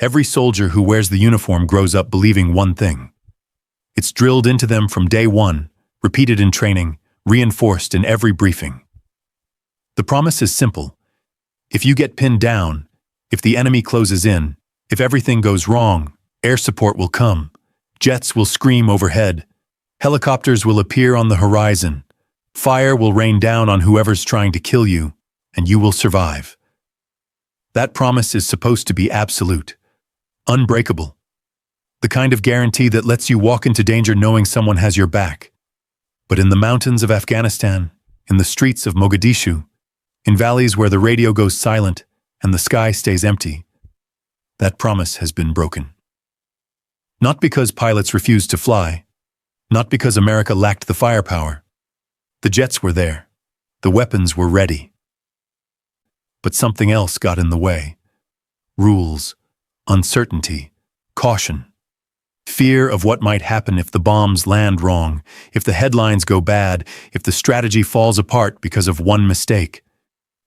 Every soldier who wears the uniform grows up believing one thing. It's drilled into them from day one, repeated in training, reinforced in every briefing. The promise is simple. If you get pinned down, if the enemy closes in, if everything goes wrong, air support will come, jets will scream overhead, helicopters will appear on the horizon, fire will rain down on whoever's trying to kill you, and you will survive. That promise is supposed to be absolute, unbreakable. The kind of guarantee that lets you walk into danger knowing someone has your back. But in the mountains of Afghanistan, in the streets of Mogadishu, in valleys where the radio goes silent and the sky stays empty, that promise has been broken. Not because pilots refused to fly, not because America lacked the firepower. The jets were there, the weapons were ready. But something else got in the way. Rules, uncertainty, caution. Fear of what might happen if the bombs land wrong, if the headlines go bad, if the strategy falls apart because of one mistake.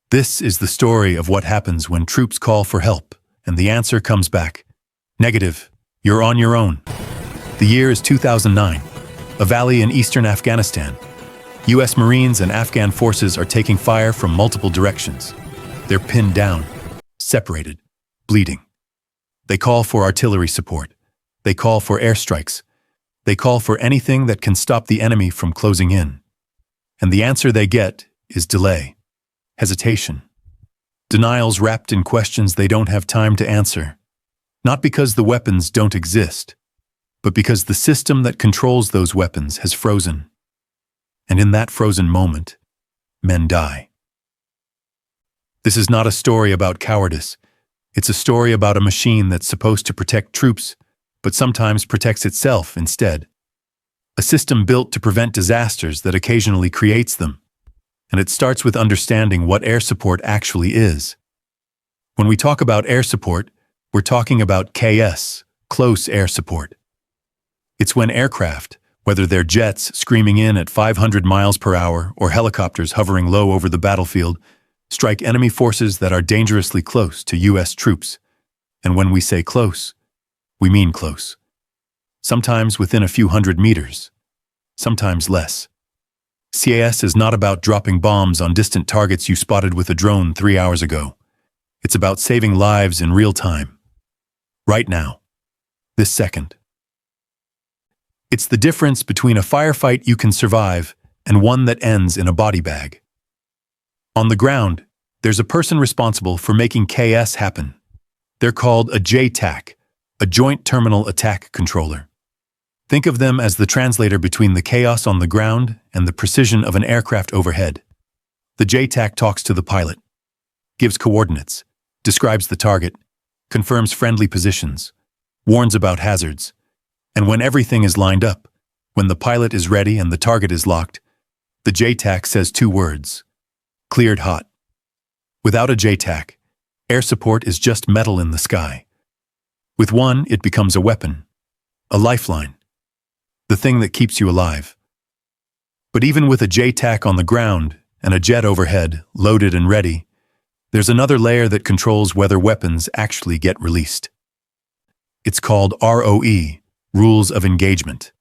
This is the story of what happens when troops call for help, and the answer comes back. Negative. You're on your own. The year is 2009, a valley in eastern Afghanistan. U.S. Marines and Afghan forces are taking fire from multiple directions. They're pinned down, separated, bleeding. They call for artillery support. They call for airstrikes. They call for anything that can stop the enemy from closing in. And the answer they get is delay, hesitation, denials wrapped in questions they don't have time to answer. Not because the weapons don't exist, but because the system that controls those weapons has frozen. And in that frozen moment, men die. This is not a story about cowardice. It's a story about a machine that's supposed to protect troops, but sometimes protects itself instead. A system built to prevent disasters that occasionally creates them. And it starts with understanding what air support actually is. When we talk about air support, we're talking about KS, close air support. It's when aircraft, whether they're jets screaming in at 500 miles per hour or helicopters hovering low over the battlefield, strike enemy forces that are dangerously close to U.S. troops. And when we say close, we mean close. Sometimes within a few hundred meters, sometimes less. CAS is not about dropping bombs on distant targets you spotted with a drone 3 hours ago. It's about saving lives in real time. Right now. This second. It's the difference between a firefight you can survive and one that ends in a body bag. On the ground, there's a person responsible for making KS happen. They're called a JTAC, a Joint Terminal Attack Controller. Think of them as the translator between the chaos on the ground and the precision of an aircraft overhead. The JTAC talks to the pilot, gives coordinates, describes the target, confirms friendly positions, warns about hazards, and when everything is lined up, when the pilot is ready and the target is locked, the JTAC says 2 words: cleared hot. Without a JTAC, air support is just metal in the sky. With one, it becomes a weapon, a lifeline, the thing that keeps you alive. But even with a JTAC on the ground and a jet overhead, loaded and ready, there's another layer that controls whether weapons actually get released. It's called ROE, Rules of Engagement.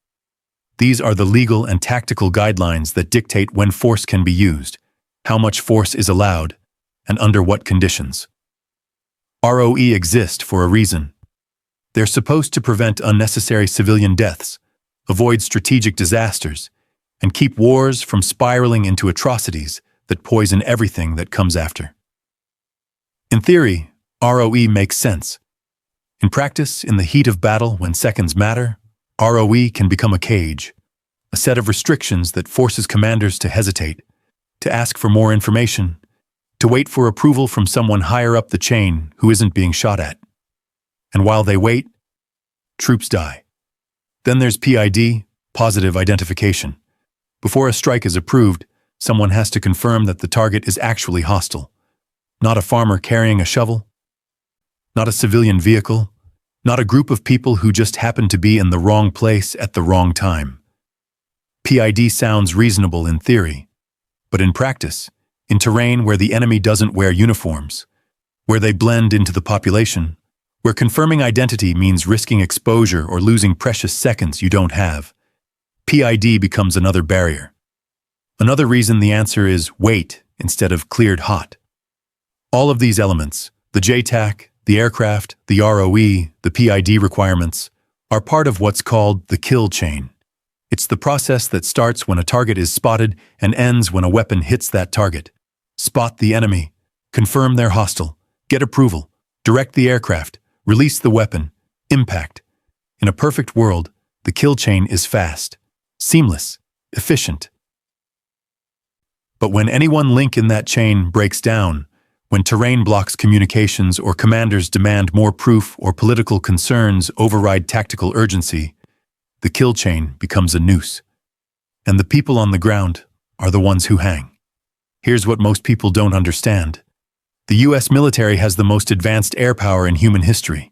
These are the legal and tactical guidelines that dictate when force can be used, how much force is allowed, and under what conditions. ROE exist for a reason. They're supposed to prevent unnecessary civilian deaths, avoid strategic disasters, and keep wars from spiraling into atrocities that poison everything that comes after. In theory, ROE makes sense. In practice, in the heat of battle when seconds matter, ROE can become a cage, a set of restrictions that forces commanders to hesitate, to ask for more information, to wait for approval from someone higher up the chain who isn't being shot at. And while they wait, troops die. Then there's PID, positive identification. Before a strike is approved, someone has to confirm that the target is actually hostile. Not a farmer carrying a shovel, not a civilian vehicle, not a group of people who just happen to be in the wrong place at the wrong time. PID sounds reasonable in theory, but in practice, in terrain where the enemy doesn't wear uniforms, where they blend into the population, where confirming identity means risking exposure or losing precious seconds you don't have. PID becomes another barrier. Another reason the answer is wait instead of cleared hot. All of these elements, the JTAC, the aircraft, the ROE, the PID requirements, are part of what's called the kill chain. It's the process that starts when a target is spotted and ends when a weapon hits that target. Spot the enemy, confirm they're hostile, get approval, direct the aircraft, release the weapon, impact. In a perfect world, the kill chain is fast, seamless, efficient. But when any one link in that chain breaks down, when terrain blocks communications or commanders demand more proof or political concerns override tactical urgency, the kill chain becomes a noose. And the people on the ground are the ones who hang. Here's what most people don't understand. The US military has the most advanced air power in human history.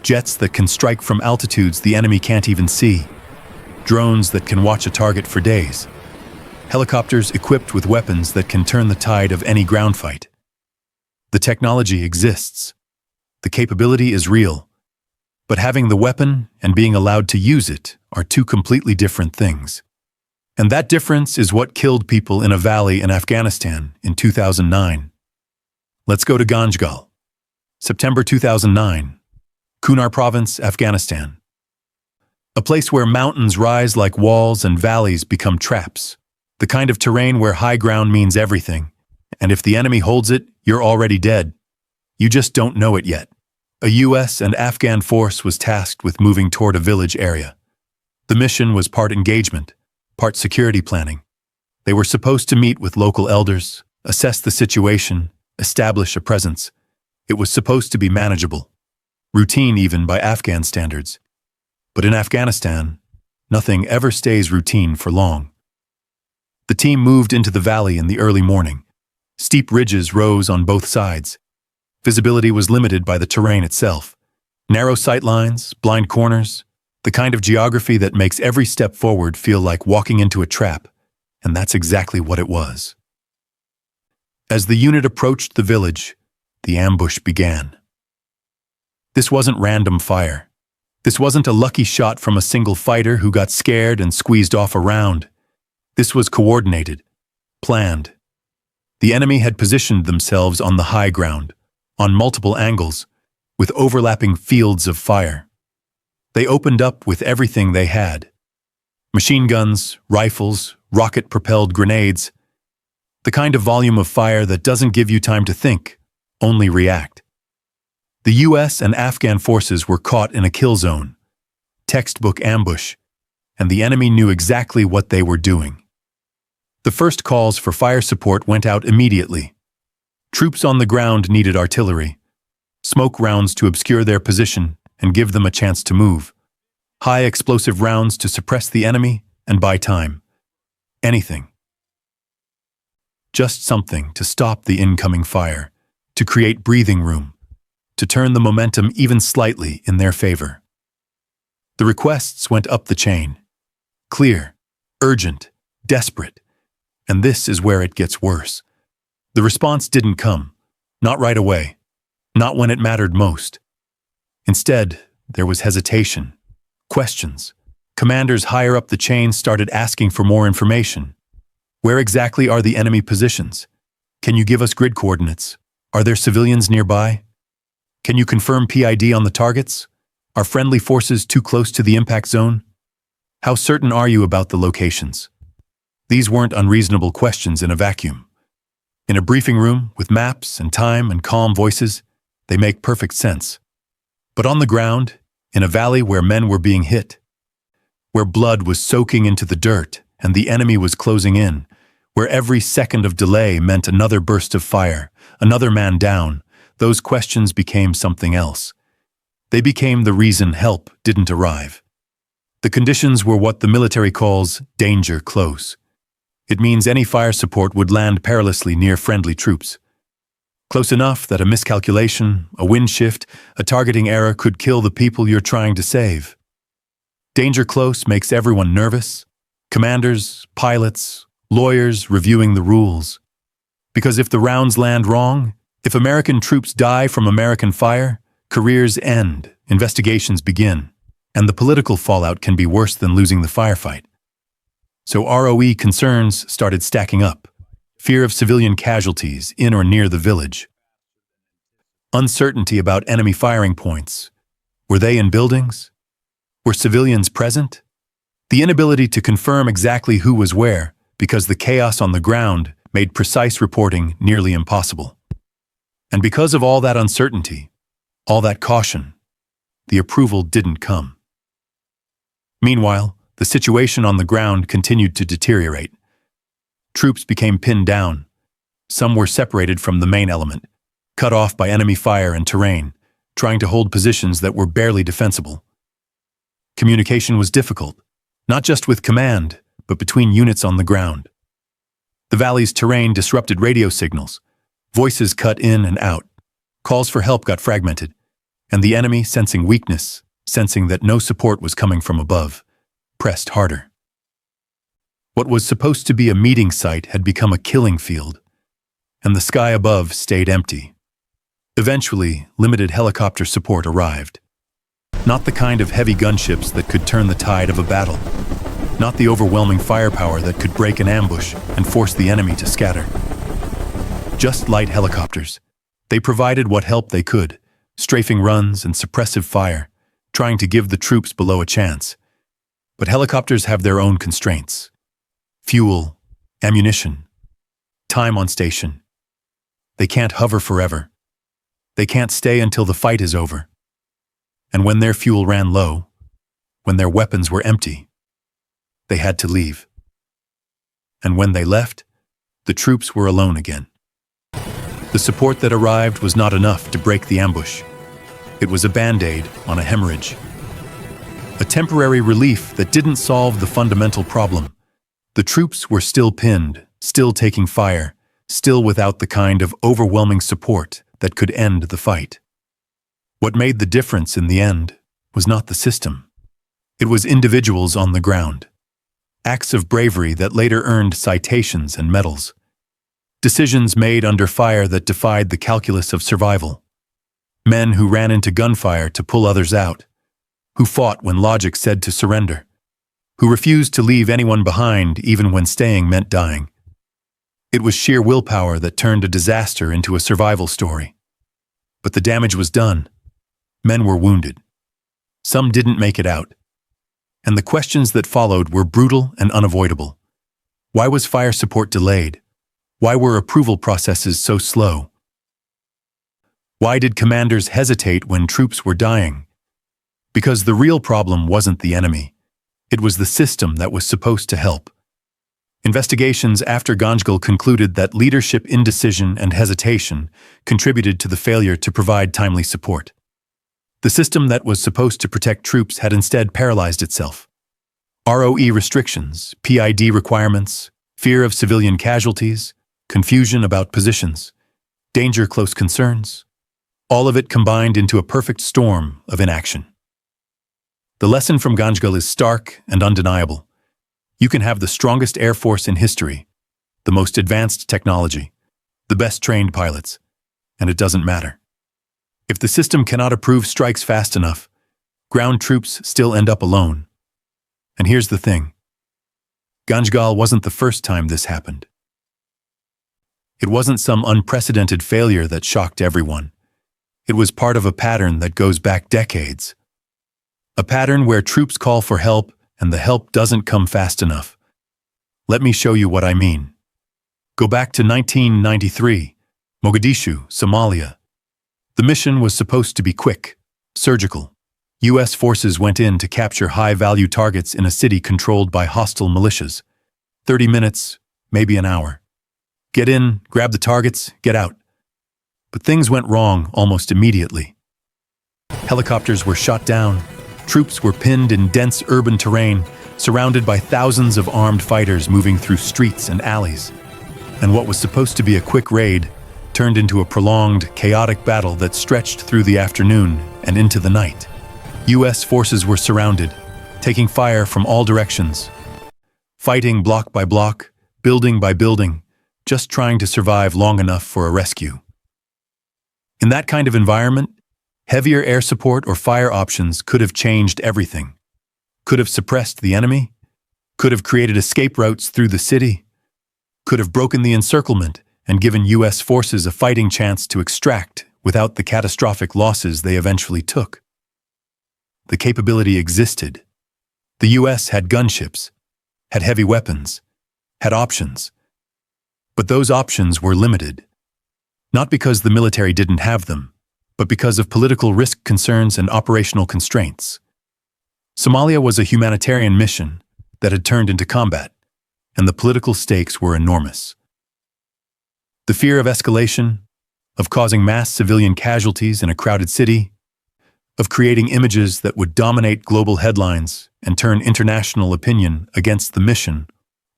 Jets that can strike from altitudes the enemy can't even see. Drones that can watch a target for days. Helicopters equipped with weapons that can turn the tide of any ground fight. The technology exists. The capability is real. But having the weapon and being allowed to use it are two completely different things. And that difference is what killed people in a valley in Afghanistan in 2009. Let's go to Ganjgal. September 2009. Kunar Province, Afghanistan. A place where mountains rise like walls and valleys become traps. The kind of terrain where high ground means everything. And if the enemy holds it, you're already dead. You just don't know it yet. A US and Afghan force was tasked with moving toward a village area. The mission was part engagement, part security planning. They were supposed to meet with local elders, assess the situation, establish a presence. It was supposed to be manageable, routine even by Afghan standards. But in Afghanistan, nothing ever stays routine for long. The team moved into the valley in the early morning. Steep ridges rose on both sides. Visibility was limited by the terrain itself. Narrow sightlines, blind corners, the kind of geography that makes every step forward feel like walking into a trap, and that's exactly what it was. As the unit approached the village, the ambush began. This wasn't random fire. This wasn't a lucky shot from a single fighter who got scared and squeezed off a round. This was coordinated, planned. The enemy had positioned themselves on the high ground, on multiple angles, with overlapping fields of fire. They opened up with everything they had. Machine guns, rifles, rocket-propelled grenades. The kind of volume of fire that doesn't give you time to think, only react. The US and Afghan forces were caught in a kill zone, textbook ambush, and the enemy knew exactly what they were doing. The first calls for fire support went out immediately. Troops on the ground needed artillery, smoke rounds to obscure their position and give them a chance to move, high explosive rounds to suppress the enemy and buy time. Anything. Just something to stop the incoming fire, to create breathing room, to turn the momentum even slightly in their favor. The requests went up the chain. Clear, urgent, desperate. And this is where it gets worse. The response didn't come, not right away, not when it mattered most. Instead, there was hesitation, questions. Commanders higher up the chain started asking for more information. Where exactly are the enemy positions? Can you give us grid coordinates? Are there civilians nearby? Can you confirm PID on the targets? Are friendly forces too close to the impact zone? How certain are you about the locations? These weren't unreasonable questions in a vacuum. In a briefing room, with maps and time and calm voices, they make perfect sense. But on the ground, in a valley where men were being hit, where blood was soaking into the dirt and the enemy was closing in, where every second of delay meant another burst of fire, another man down, those questions became something else. They became the reason help didn't arrive. The conditions were what the military calls danger close. It means any fire support would land perilously near friendly troops. Close enough that a miscalculation, a wind shift, a targeting error could kill the people you're trying to save. Danger close makes everyone nervous. Commanders, pilots, lawyers reviewing the rules. Because if the rounds land wrong, if American troops die from American fire, Careers end, investigations begin, and the political fallout can be worse than losing the firefight. So ROE concerns started stacking up. Fear of civilian casualties in or near the village. Uncertainty about enemy firing points. Were they in buildings? Were civilians present? The inability to confirm exactly who was where, because the chaos on the ground made precise reporting nearly impossible. And because of all that uncertainty, all that caution, the approval didn't come. Meanwhile, the situation on the ground continued to deteriorate. Troops became pinned down. Some were separated from the main element, cut off by enemy fire and terrain, trying to hold positions that were barely defensible. Communication was difficult, not just with command, but between units on the ground. The valley's terrain disrupted radio signals. Voices cut in and out. Calls for help got fragmented. And the enemy, sensing weakness, sensing that no support was coming from above, pressed harder. What was supposed to be a meeting site had become a killing field, and the sky above stayed empty. Eventually, limited helicopter support arrived. Not the kind of heavy gunships that could turn the tide of a battle. Not the overwhelming firepower that could break an ambush and force the enemy to scatter. Just light helicopters. They provided what help they could, strafing runs and suppressive fire, trying to give the troops below a chance. But helicopters have their own constraints. Fuel, ammunition, time on station. They can't hover forever. They can't stay until the fight is over. And when their fuel ran low, when their weapons were empty, they had to leave. And when they left, the troops were alone again. The support that arrived was not enough to break the ambush. It was a band-aid on a hemorrhage. A temporary relief that didn't solve the fundamental problem. The troops were still pinned, still taking fire, still without the kind of overwhelming support that could end the fight. What made the difference in the end was not the system. It was individuals on the ground. Acts of bravery that later earned citations and medals. Decisions made under fire that defied the calculus of survival. Men who ran into gunfire to pull others out. Who fought when logic said to surrender. Who refused to leave anyone behind even when staying meant dying. It was sheer willpower that turned a disaster into a survival story. But the damage was done. Men were wounded. Some didn't make it out. And the questions that followed were brutal and unavoidable. Why was fire support delayed? Why were approval processes so slow? Why did commanders hesitate when troops were dying? Because the real problem wasn't the enemy. It was the system that was supposed to help. Investigations after Ganjgal concluded that leadership indecision and hesitation contributed to the failure to provide timely support. The system that was supposed to protect troops had instead paralyzed itself. ROE restrictions, PID requirements, fear of civilian casualties, confusion about positions, danger close concerns, all of it combined into a perfect storm of inaction. The lesson from Ganjgal is stark and undeniable. You can have the strongest air force in history, the most advanced technology, the best trained pilots, and it doesn't matter. If the system cannot approve strikes fast enough, ground troops still end up alone. And here's the thing. Ganjgal wasn't the first time this happened. It wasn't some unprecedented failure that shocked everyone. It was part of a pattern that goes back decades. A pattern where troops call for help and the help doesn't come fast enough. Let me show you what I mean. Go back to 1993, Mogadishu, Somalia. The mission was supposed to be quick, surgical. U.S. forces went in to capture high-value targets in a city controlled by hostile militias. 30 minutes, maybe an hour. Get in, grab the targets, get out. But things went wrong almost immediately. Helicopters were shot down. Troops were pinned in dense urban terrain, surrounded by thousands of armed fighters moving through streets and alleys. And what was supposed to be a quick raid turned into a prolonged, chaotic battle that stretched through the afternoon and into the night. U.S. forces were surrounded, taking fire from all directions, fighting block by block, building by building, just trying to survive long enough for a rescue. In that kind of environment, Heavier air support or fire options could have changed everything. Could have suppressed the enemy, could have created escape routes through the city, could have broken the encirclement and given U.S. forces a fighting chance to extract without the catastrophic losses they eventually took. The capability existed. The U.S. had gunships, had heavy weapons, had options. But those options were limited. Not because the military didn't have them, but because of political risk concerns and operational constraints. Somalia was a humanitarian mission that had turned into combat, and the political stakes were enormous. The fear of escalation, of causing mass civilian casualties in a crowded city, of creating images that would dominate global headlines and turn international opinion against the mission,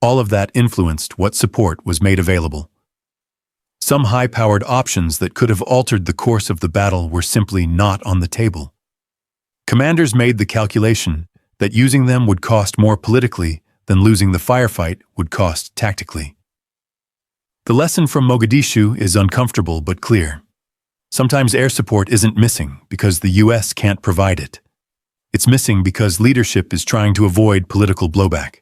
all of that influenced what support was made available. Some high-powered options that could have altered the course of the battle were simply not on the table. Commanders made the calculation that using them would cost more politically than losing the firefight would cost tactically. The lesson from Mogadishu is uncomfortable but clear. Sometimes air support isn't missing because the U.S. can't provide it. It's missing because leadership is trying to avoid political blowback.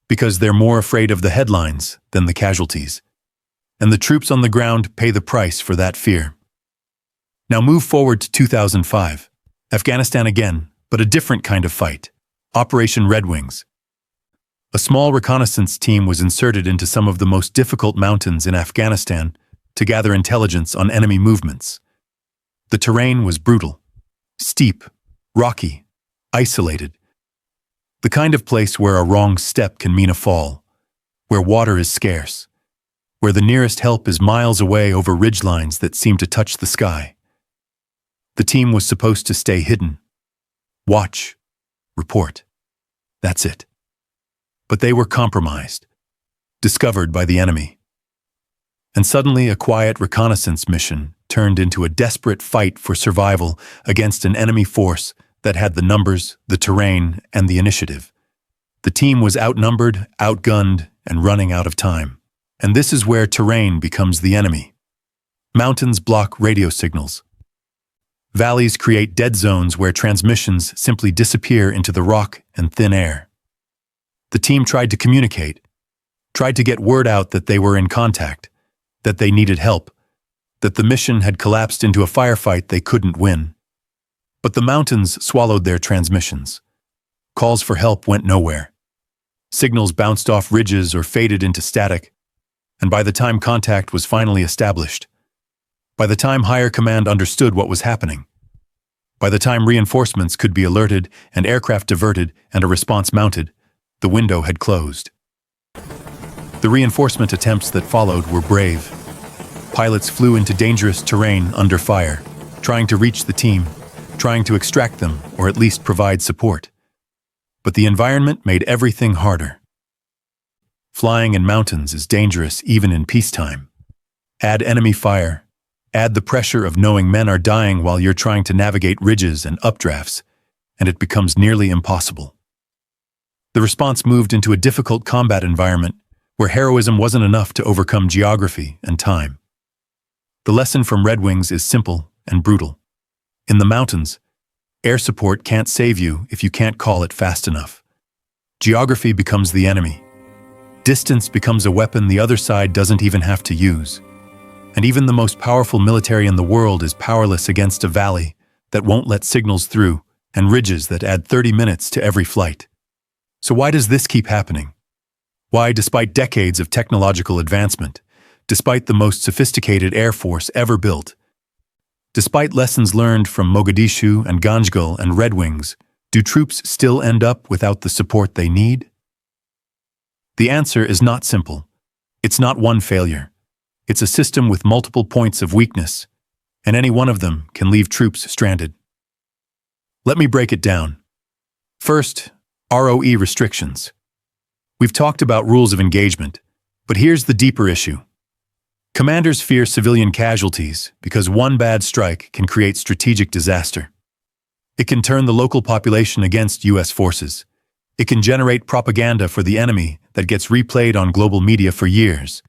Because they're more afraid of the headlines than the casualties. And the troops on the ground pay the price for that fear. Now move forward to 2005. Afghanistan again, but a different kind of fight. Operation Red Wings. A small reconnaissance team was inserted into some of the most difficult mountains in Afghanistan to gather intelligence on enemy movements. The terrain was brutal, steep, rocky, isolated. The kind of place where a wrong step can mean a fall, where water is scarce, where the nearest help is miles away over ridgelines that seem to touch the sky. The team was supposed to stay hidden. Watch. Report. That's it. But they were compromised, discovered by the enemy. And suddenly a quiet reconnaissance mission turned into a desperate fight for survival against an enemy force that had the numbers, the terrain, and the initiative. The team was outnumbered, outgunned, and running out of time. And this is where terrain becomes the enemy. Mountains block radio signals. Valleys create dead zones where transmissions simply disappear into the rock and thin air. The team tried to communicate, tried to get word out that they were in contact, that they needed help, that the mission had collapsed into a firefight they couldn't win. But the mountains swallowed their transmissions. Calls for help went nowhere. Signals bounced off ridges or faded into static, and by the time contact was finally established, by the time higher command understood what was happening, by the time reinforcements could be alerted and aircraft diverted and a response mounted, the window had closed. The reinforcement attempts that followed were brave. Pilots flew into dangerous terrain under fire, trying to reach the team, trying to extract them or at least provide support. But the environment made everything harder. Flying in mountains is dangerous even in peacetime. Add enemy fire, add the pressure of knowing men are dying while you're trying to navigate ridges and updrafts, and it becomes nearly impossible. The response moved into a difficult combat environment where heroism wasn't enough to overcome geography and time. The lesson from Red Wings is simple and brutal. In the mountains, air support can't save you if you can't call it fast enough. Geography becomes the enemy. Distance becomes a weapon the other side doesn't even have to use. And even the most powerful military in the world is powerless against a valley that won't let signals through and ridges that add 30 minutes to every flight. So why does this keep happening? Why, despite decades of technological advancement, despite the most sophisticated air force ever built, despite lessons learned from Mogadishu and Ganjgal and Red Wings, do troops still end up without the support they need? The answer is not simple. It's not one failure. It's a system with multiple points of weakness, and any one of them can leave troops stranded. Let me break it down. First, ROE restrictions. We've talked about rules of engagement, but here's the deeper issue. Commanders fear civilian casualties because one bad strike can create strategic disaster. It can turn the local population against U.S. forces. It can generate propaganda for the enemy that gets replayed on global media for years.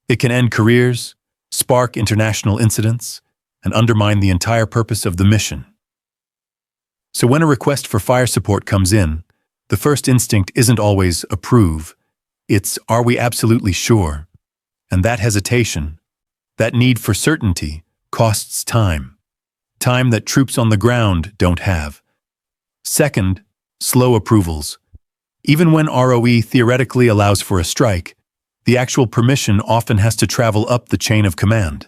It can end careers, spark international incidents, and undermine the entire purpose of the mission. So when a request for fire support comes in, the first instinct isn't always approve, it's are we absolutely sure? And that hesitation, that need for certainty, costs time. Time that troops on the ground don't have. Second, slow approvals. Even when ROE theoretically allows for a strike, the actual permission often has to travel up the chain of command.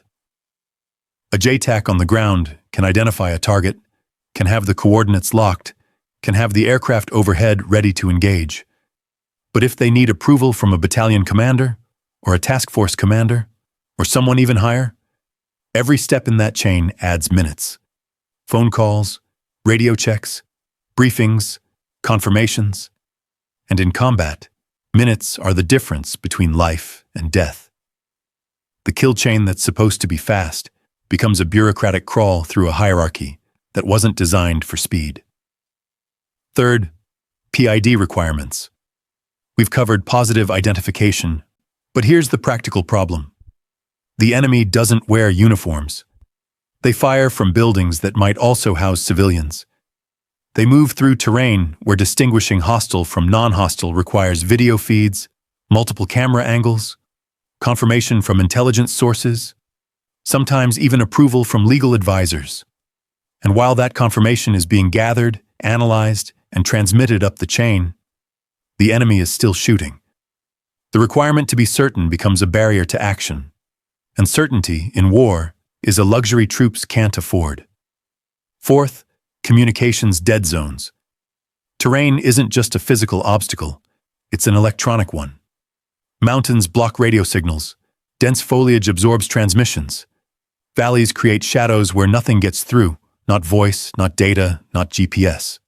A JTAC on the ground can identify a target, can have the coordinates locked, can have the aircraft overhead ready to engage. But if they need approval from a battalion commander, or a task force commander, or someone even higher, every step in that chain adds minutes. Phone calls, radio checks, briefings, confirmations. And in combat, minutes are the difference between life and death. The kill chain that's supposed to be fast becomes a bureaucratic crawl through a hierarchy that wasn't designed for speed. Third, PID requirements. We've covered positive identification, but here's the practical problem. The enemy doesn't wear uniforms. They fire from buildings that might also house civilians. They move through terrain where distinguishing hostile from non-hostile requires video feeds, multiple camera angles, confirmation from intelligence sources, sometimes even approval from legal advisors. And while that confirmation is being gathered, analyzed, and transmitted up the chain, the enemy is still shooting. The requirement to be certain becomes a barrier to action. And certainty, in war, is a luxury troops can't afford. Fourth, communications dead zones. Terrain isn't just a physical obstacle, it's an electronic one. Mountains block radio signals, dense foliage absorbs transmissions. Valleys create shadows where nothing gets through, not voice, not data, not GPS.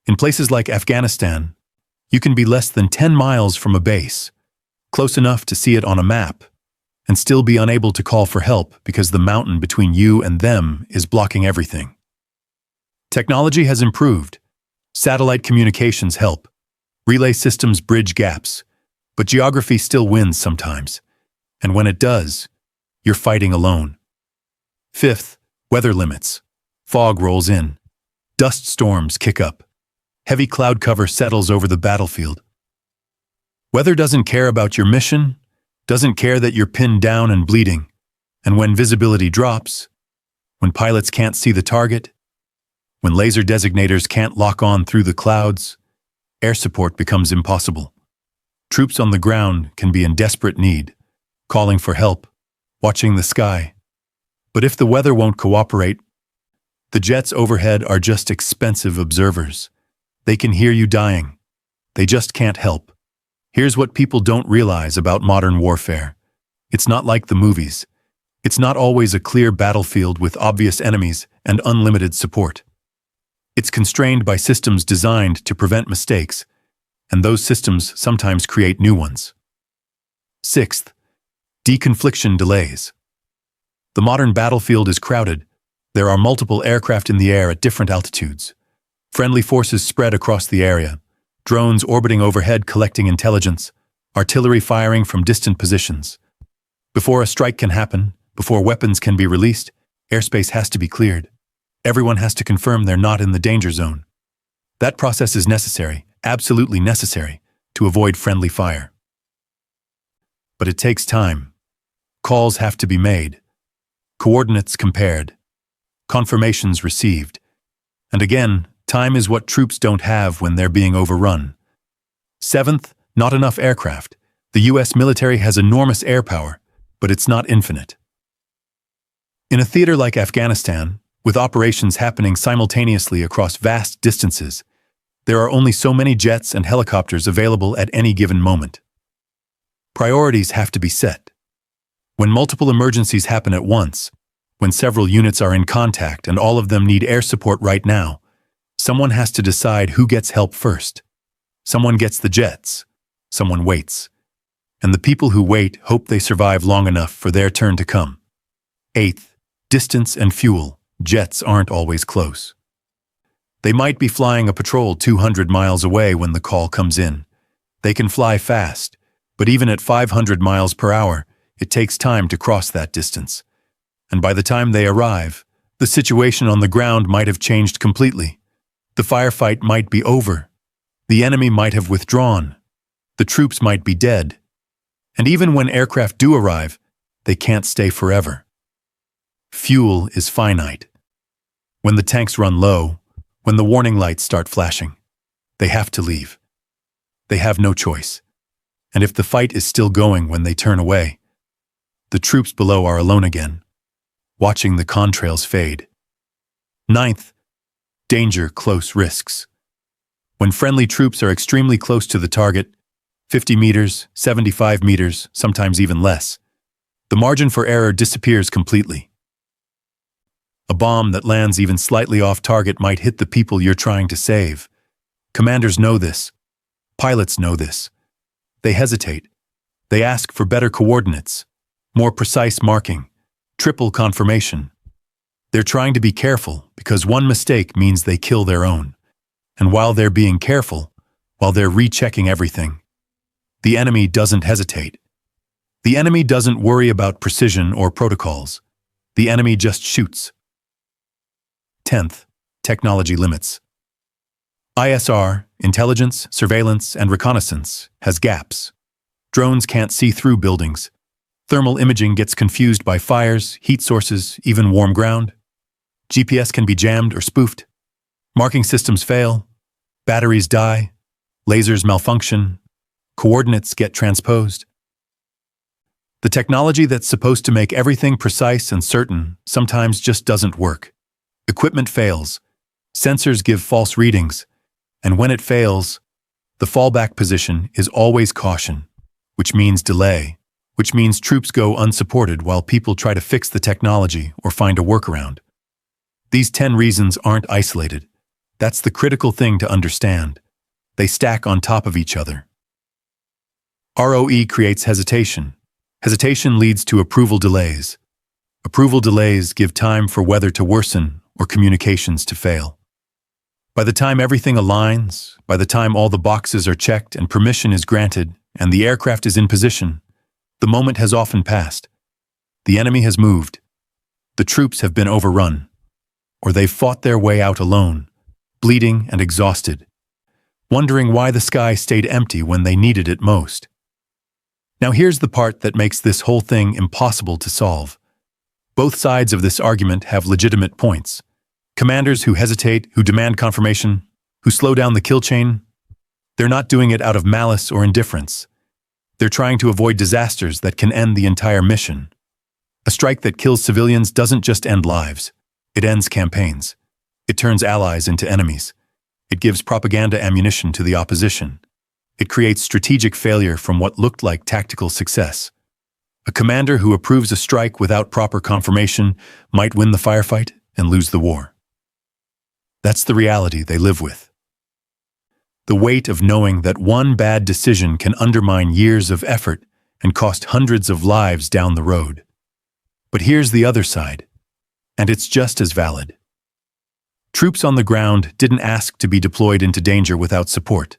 In places like Afghanistan, you can be less than 10 miles from a base, close enough to see it on a map, and still be unable to call for help because the mountain between you and them is blocking everything. Technology has improved. Satellite communications help. Relay systems bridge gaps. But geography still wins sometimes. And when it does, you're fighting alone. Fifth, weather limits. Fog rolls in. Dust storms kick up. Heavy cloud cover settles over the battlefield. Weather doesn't care about your mission, doesn't care that you're pinned down and bleeding. And when visibility drops, when pilots can't see the target, when laser designators can't lock on through the clouds, air support becomes impossible. Troops on the ground can be in desperate need, calling for help, watching the sky. But if the weather won't cooperate, the jets overhead are just expensive observers. They can hear you dying. They just can't help. Here's what people don't realize about modern warfare. It's not like the movies. It's not always a clear battlefield with obvious enemies and unlimited support. It's constrained by systems designed to prevent mistakes, and those systems sometimes create new ones. Sixth, deconfliction delays. The modern battlefield is crowded. There are multiple aircraft in the air at different altitudes. Friendly forces spread across the area, drones orbiting overhead collecting intelligence, artillery firing from distant positions. Before a strike can happen, before weapons can be released, airspace has to be cleared. Everyone has to confirm they're not in the danger zone. That process is necessary, absolutely necessary, to avoid friendly fire. But it takes time. Calls have to be made, coordinates compared, confirmations received. And again, time is what troops don't have when they're being overrun. Seventh, not enough aircraft. The US military has enormous air power, but it's not infinite. In a theater like Afghanistan, with operations happening simultaneously across vast distances, there are only so many jets and helicopters available at any given moment. Priorities have to be set. When multiple emergencies happen at once, when several units are in contact and all of them need air support right now, someone has to decide who gets help first. Someone gets the jets, someone waits. And the people who wait hope they survive long enough for their turn to come. Eighth, distance and fuel. Jets aren't always close. They might be flying a patrol 200 miles away when the call comes in. They can fly fast, but even at 500 miles per hour, it takes time to cross that distance. And by the time they arrive, the situation on the ground might have changed completely. The firefight might be over. The enemy might have withdrawn. The troops might be dead. And even when aircraft do arrive, they can't stay forever. Fuel is finite. When the tanks run low, when the warning lights start flashing, they have to leave. They have no choice. And if the fight is still going when they turn away, the troops below are alone again, watching the contrails fade. Ninth, danger, close risks. When friendly troops are extremely close to the target, 50 meters, 75 meters, sometimes even less, the margin for error disappears completely. A bomb that lands even slightly off target might hit the people you're trying to save. Commanders know this. Pilots know this. They hesitate. They ask for better coordinates, more precise marking, triple confirmation. They're trying to be careful because one mistake means they kill their own. And while they're being careful, while they're rechecking everything, the enemy doesn't hesitate. The enemy doesn't worry about precision or protocols. The enemy just shoots. 10th, technology limits. ISR, intelligence, surveillance, and reconnaissance, has gaps. Drones can't see through buildings. Thermal imaging gets confused by fires, heat sources, even warm ground. GPS can be jammed or spoofed. Marking systems fail. Batteries die. Lasers malfunction. Coordinates get transposed. The technology that's supposed to make everything precise and certain sometimes just doesn't work. Equipment fails. Sensors give false readings. And when it fails, the fallback position is always caution, which means delay, which means troops go unsupported while people try to fix the technology or find a workaround. These 10 reasons aren't isolated. That's the critical thing to understand. They stack on top of each other. ROE creates hesitation. Hesitation leads to approval delays. Approval delays give time for weather to worsen or communications to fail. By the time everything aligns, by the time all the boxes are checked and permission is granted and the aircraft is in position, the moment has often passed. The enemy has moved. The troops have been overrun. Or they've fought their way out alone, bleeding and exhausted, wondering why the sky stayed empty when they needed it most. Now here's the part that makes this whole thing impossible to solve. Both sides of this argument have legitimate points. Commanders who hesitate, who demand confirmation, who slow down the kill chain, they're not doing it out of malice or indifference. They're trying to avoid disasters that can end the entire mission. A strike that kills civilians doesn't just end lives. It ends campaigns. It turns allies into enemies. It gives propaganda ammunition to the opposition. It creates strategic failure from what looked like tactical success. A commander who approves a strike without proper confirmation might win the firefight and lose the war. That's the reality they live with. The weight of knowing that one bad decision can undermine years of effort and cost hundreds of lives down the road. But here's the other side, and it's just as valid. Troops on the ground didn't ask to be deployed into danger without support.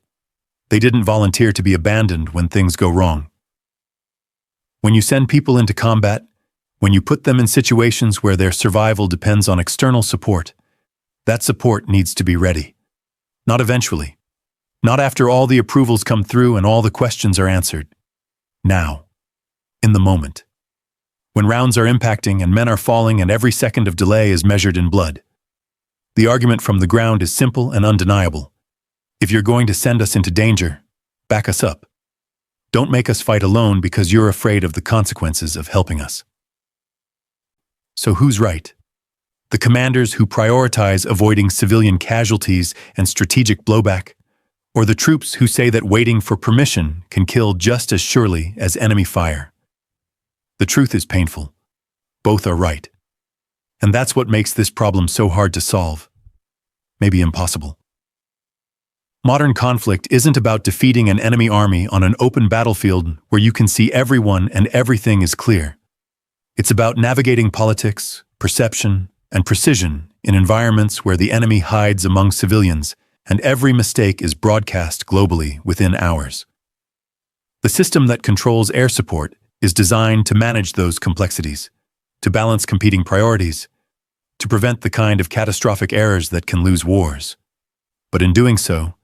They didn't volunteer to be abandoned when things go wrong. When you send people into combat, when you put them in situations where their survival depends on external support, that support needs to be ready. Not eventually. Not after all the approvals come through and all the questions are answered. Now. In the moment. When rounds are impacting and men are falling and every second of delay is measured in blood. The argument from the ground is simple and undeniable. If you're going to send us into danger, back us up. Don't make us fight alone because you're afraid of the consequences of helping us. So who's right? The commanders who prioritize avoiding civilian casualties and strategic blowback, or the troops who say that waiting for permission can kill just as surely as enemy fire? The truth is painful. Both are right. And that's what makes this problem so hard to solve. Maybe impossible. Modern conflict isn't about defeating an enemy army on an open battlefield where you can see everyone and everything is clear. It's about navigating politics, perception, and precision in environments where the enemy hides among civilians and every mistake is broadcast globally within hours. The system that controls air support is designed to manage those complexities. to balance competing priorities, to prevent the kind of catastrophic errors that can lose wars. But in doing so,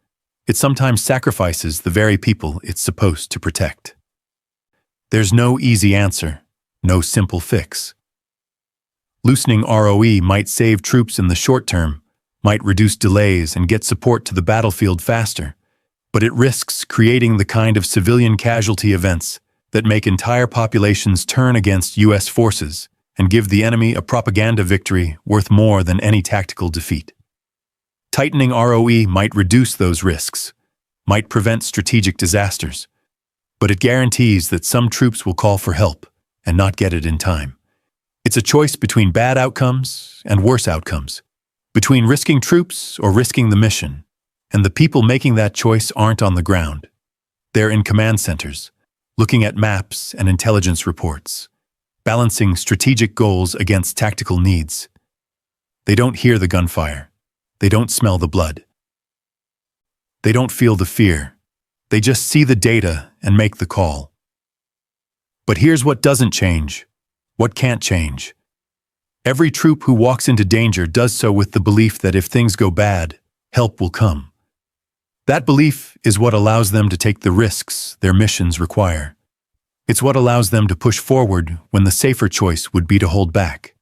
it sometimes sacrifices the very people it's supposed to protect. There's no easy answer, no simple fix. Loosening ROE might save troops in the short term, might reduce delays and get support to the battlefield faster, but it risks creating the kind of civilian casualty events that make entire populations turn against U.S. forces and give the enemy a propaganda victory worth more than any tactical defeat. Tightening ROE might reduce those risks, might prevent strategic disasters, but it guarantees that some troops will call for help and not get it in time. It's a choice between bad outcomes and worse outcomes, between risking troops or risking the mission, and the people making that choice aren't on the ground. They're in command centers, looking at maps and intelligence reports, balancing strategic goals against tactical needs. They don't hear the gunfire. They don't smell the blood. They don't feel the fear. They just see the data and make the call. But here's what doesn't change, what can't change. Every troop who walks into danger does so with the belief that if things go bad, help will come. That belief is what allows them to take the risks their missions require. It's what allows them to push forward when the safer choice would be to hold back.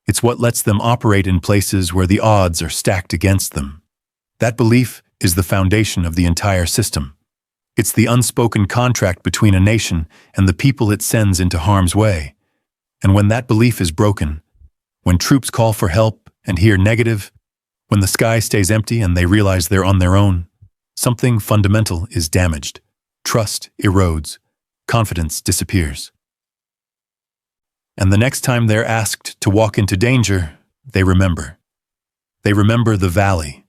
It's what lets them operate in places where the odds are stacked against them. That belief is the foundation of the entire system. It's the unspoken contract between a nation and the people it sends into harm's way. And when that belief is broken, when troops call for help and hear negative, when the sky stays empty and they realize they're on their own, something fundamental is damaged. Trust erodes. Confidence disappears. And the next time they're asked to walk into danger, they remember. They remember the valley.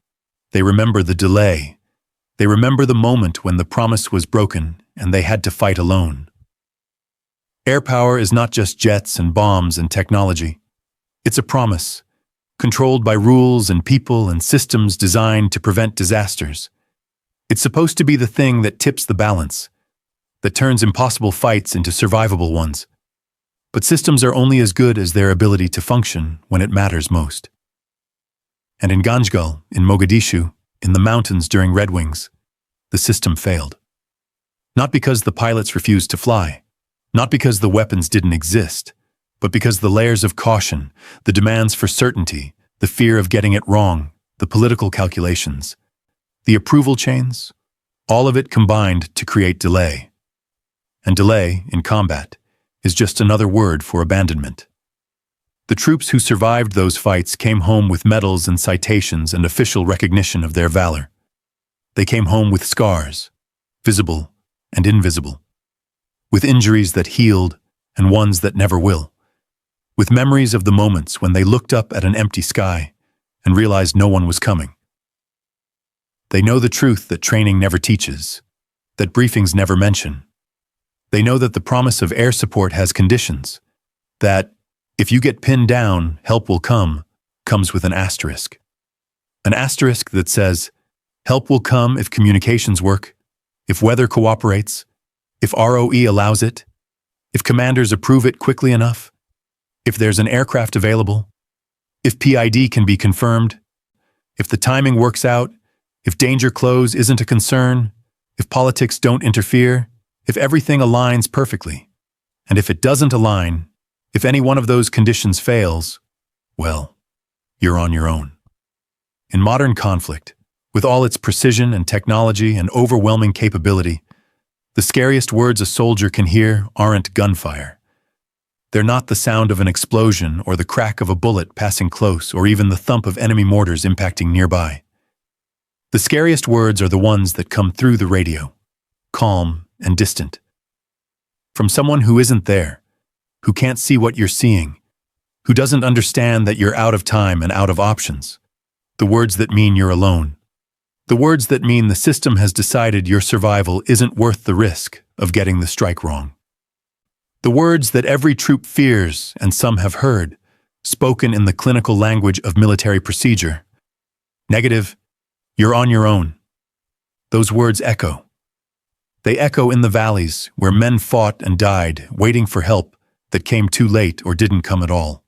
They remember the delay. They remember the moment when the promise was broken and they had to fight alone. Air power is not just jets and bombs and technology. It's a promise, controlled by rules and people and systems designed to prevent disasters. It's supposed to be the thing that tips the balance, that turns impossible fights into survivable ones. But systems are only as good as their ability to function when it matters most. And in Ganjgal, in Mogadishu, in the mountains during Red Wings, the system failed. Not because the pilots refused to fly, not because the weapons didn't exist, but because the layers of caution, the demands for certainty, the fear of getting it wrong, the political calculations, the approval chains, all of it combined to create delay. And delay, in combat, is just another word for abandonment. The troops who survived those fights came home with medals and citations and official recognition of their valor. They came home with scars, visible and invisible, with injuries that healed and ones that never will, with memories of the moments when they looked up at an empty sky and realized no one was coming. They know the truth that training never teaches, that briefings never mention. They know that the promise of air support has conditions, that if you get pinned down, help will come, comes with an asterisk. An asterisk that says, help will come if communications work, if weather cooperates, if ROE allows it, if commanders approve it quickly enough, if there's an aircraft available, if PID can be confirmed, if the timing works out, if danger close isn't a concern, if politics don't interfere, if everything aligns perfectly. And if it doesn't align, if any one of those conditions fails, well, you're on your own. In modern conflict, with all its precision and technology and overwhelming capability, the scariest words a soldier can hear aren't gunfire. They're not the sound of an explosion or the crack of a bullet passing close or even the thump of enemy mortars impacting nearby. The scariest words are the ones that come through the radio, calm and distant. From someone who isn't there, who can't see what you're seeing, who doesn't understand that you're out of time and out of options. The words that mean you're alone. The words that mean the system has decided your survival isn't worth the risk of getting the strike wrong. The words that every troop fears and some have heard, spoken in the clinical language of military procedure. Negative, you're on your own. Those words echo. They echo in the valleys where men fought and died, waiting for help that came too late or didn't come at all.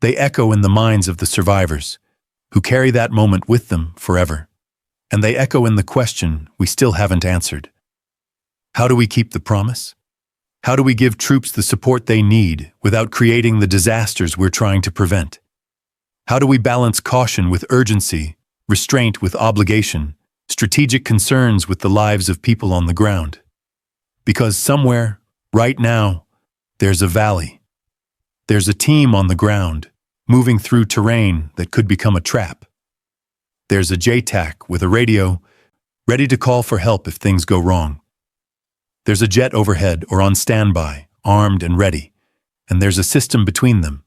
They echo in the minds of the survivors, who carry that moment with them forever. And they echo in the question we still haven't answered. How do we keep the promise? How do we give troops the support they need without creating the disasters we're trying to prevent? How do we balance caution with urgency, restraint with obligation, strategic concerns with the lives of people on the ground? Because somewhere, right now, there's a valley. There's a team on the ground, moving through terrain that could become a trap. There's a JTAC with a radio, ready to call for help if things go wrong. There's a jet overhead or on standby, armed and ready. And there's a system between them,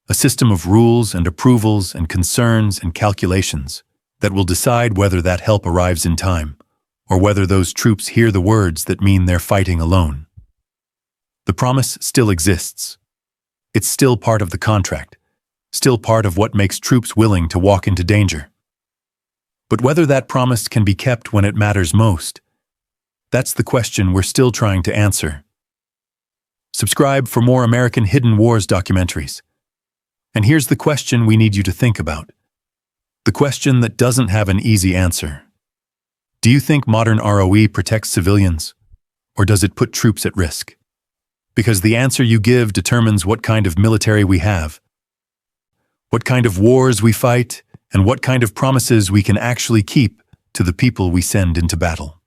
a system of rules and approvals and concerns and calculations that will decide whether that help arrives in time, or whether those troops hear the words that mean they're fighting alone. The promise still exists. It's still part of the contract, still part of what makes troops willing to walk into danger. But whether that promise can be kept when it matters most, that's the question we're still trying to answer. Subscribe for more American Hidden Wars documentaries. And here's the question we need you to think about. The question that doesn't have an easy answer. Do you think modern ROE protects civilians, or does it put troops at risk? Because the answer you give determines what kind of military we have, what kind of wars we fight, and what kind of promises we can actually keep to the people we send into battle.